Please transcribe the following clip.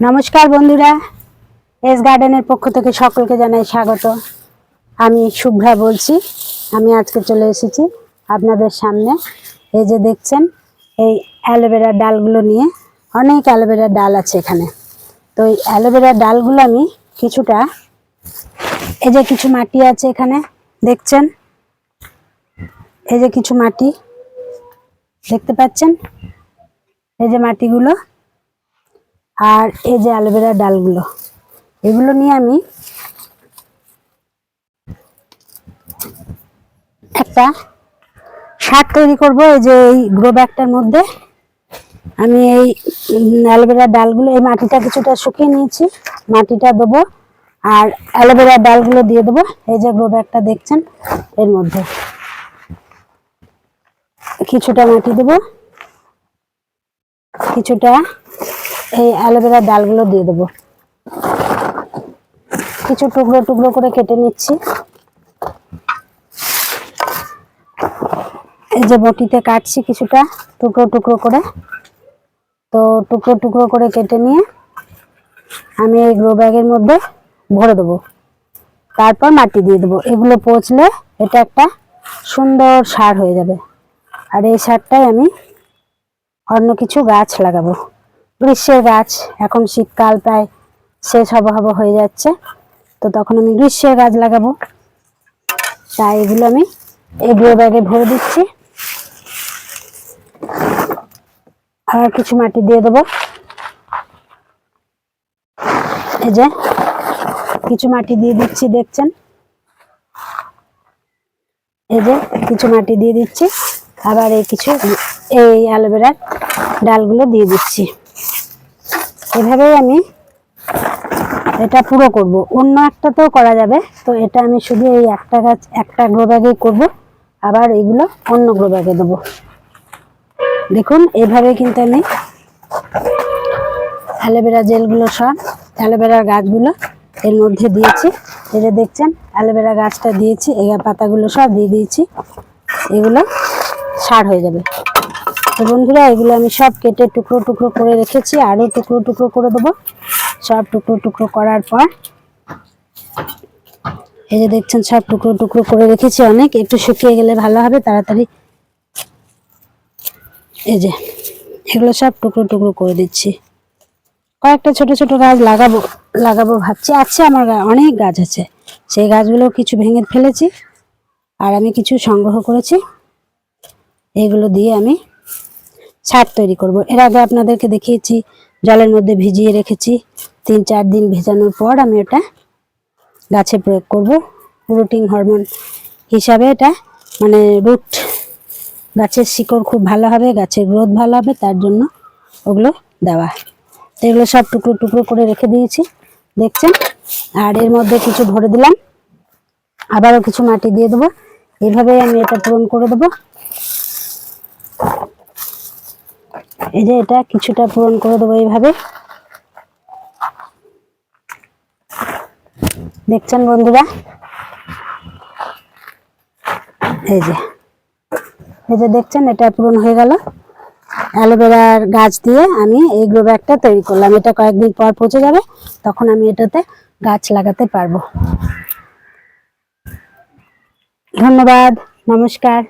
নমস্কার বন্ধুরা, এস গার্ডেনের পক্ষ থেকে সকলকে জানাই স্বাগত। আমি শুভ্রা বলছি। আমি আজকে চলে এসেছি আপনাদের সামনে। এই যে দেখছেন, এই অ্যালোভেরার ডালগুলো নিয়ে অনেক অ্যালোভেরার ডাল আছে এখানে। তো এই অ্যালোভেরার ডালগুলো আমি কিছুটা, এই যে কিছু মাটি আছে এখানে দেখছেন, এই যে কিছু মাটি দেখতে পাচ্ছেন, এই যে মাটিগুলো, আর এই যে অ্যালোভেরার ডালগুলো, এগুলো নিয়ে আমি একটা সার তৈরি করব। এই যে এই গ্রো ব্যাগটার মধ্যে আমি এই অ্যালোভেরার ডালগুলো, এই মাটিটা কিছুটা শুকিয়ে নিয়েছি, মাটিটা দেবো আর অ্যালোভেরার ডালগুলো দিয়ে দেবো। এই যে গ্রো ব্যাগটা দেখছেন, এর মধ্যে কিছুটা মাটি দেবো, কিছুটা এই অ্যালোভেরার ডালগুলো দিয়ে দেবো। কিছু টুকরো টুকরো করে কেটে নিচ্ছি। এই যে বটিতে কাটছি কিছুটা টুকরো টুকরো করে। তো টুকরো টুকরো করে কেটে নিয়ে আমি এই গ্রো ব্যাগের মধ্যে ভরে দেবো, তারপর মাটি দিয়ে দেবো। এগুলো পচলে এটা একটা সুন্দর সার হয়ে যাবে। আর এই সারটাই আমি অন্য কিছু গাছ লাগাবো, গ্রীষ্মের গাছ। এখন শীতকাল প্রায় শেষ হব হয়ে যাচ্ছে, তো তখন আমি গ্রীষ্মের গাছ লাগাবো। তাই এগুলো আমি এই গ্রো ব্যাগে ভরে দিচ্ছি। আর কিছু মাটি দিয়ে দেবো। এই যে কিছু মাটি দিয়ে দিচ্ছি দেখছেন, এই যে কিছু মাটি দিয়ে দিচ্ছি। আবার এই কিছু এই অ্যালোভেরার ডালগুলো দিয়ে দিচ্ছি। এভাবেই আমি এটা পুরো করব। অন্য একটাতেও করা যাবে, তো এটা আমি শুধু এই একটা গাছ একটা গ্রো ব্যাগেই করবো, আবার এগুলো অন্য গ্রো ব্যাগে দেবো। দেখুন এইভাবে কিন্তু আমি অ্যালোভেরা জেলগুলো, সব অ্যালোভেরার গাছগুলো এর মধ্যে দিয়েছি। এই যে দেখছেন অ্যালোভেরা গাছটা দিয়েছি, এই পাতাগুলো সব দিয়ে দিয়েছি। এগুলো সার হয়ে যাবে। তো বন্ধুরা, এগুলো আমি সব কেটে টুকরো টুকরো করে রেখেছি, আরও টুকরো টুকরো করে দেবো। সব টুকরো টুকরো করার পর এই যে দেখছেন সব টুকরো টুকরো করে রেখেছি। অনেক একটু শুকিয়ে গেলে ভালো হবে তাড়াতাড়ি। এই যে এগুলো সব টুকরো টুকরো করে দিচ্ছি। কয়েকটা ছোট ছোট গাছ লাগাবো ভাবছি। আছে আমার অনেক গাছ আছে, সেই গাছগুলো কিছু ভেঙে ফেলেছি আর আমি কিছু সংগ্রহ করেছি। এগুলো দিয়ে আমি ছাদ তৈরি করব। এর আগে আপনাদেরকে দেখিয়েছি, জলের মধ্যে ভিজিয়ে রেখেছি। 3-4 দিন ভেজানোর পর আমি ওটা গাছে প্রয়োগ করব। রুটিং হরমোন হিসাবে এটা, মানে রুট, গাছের শিকড় খুব ভালো হবে, গাছের গ্রোথ ভালো হবে, তার জন্য ওগুলো দেওয়া। এগুলো সব টুকরো টুকরো করে রেখে দিয়েছি দেখছেন। আর এর মধ্যে কিছু ভরে দিলাম, আবারও কিছু মাটি দিয়ে দেবো। এইভাবেই আমি এটা পূরণ করে দেবো। এই যে এটা কিছুটা পূরণ করে দেবো এইভাবে, দেখছেন বন্ধুরা। এই যে দেখছেন এটা পূরণ হয়ে গেল। অ্যালোভেরার গাছ দিয়ে আমি এই গ্রো ব্যাগটা তৈরি করলাম। এটা কয়েকদিন পর পচে যাবে, তখন আমি এটাতে গাছ লাগাতে পারবো। ধন্যবাদ, নমস্কার।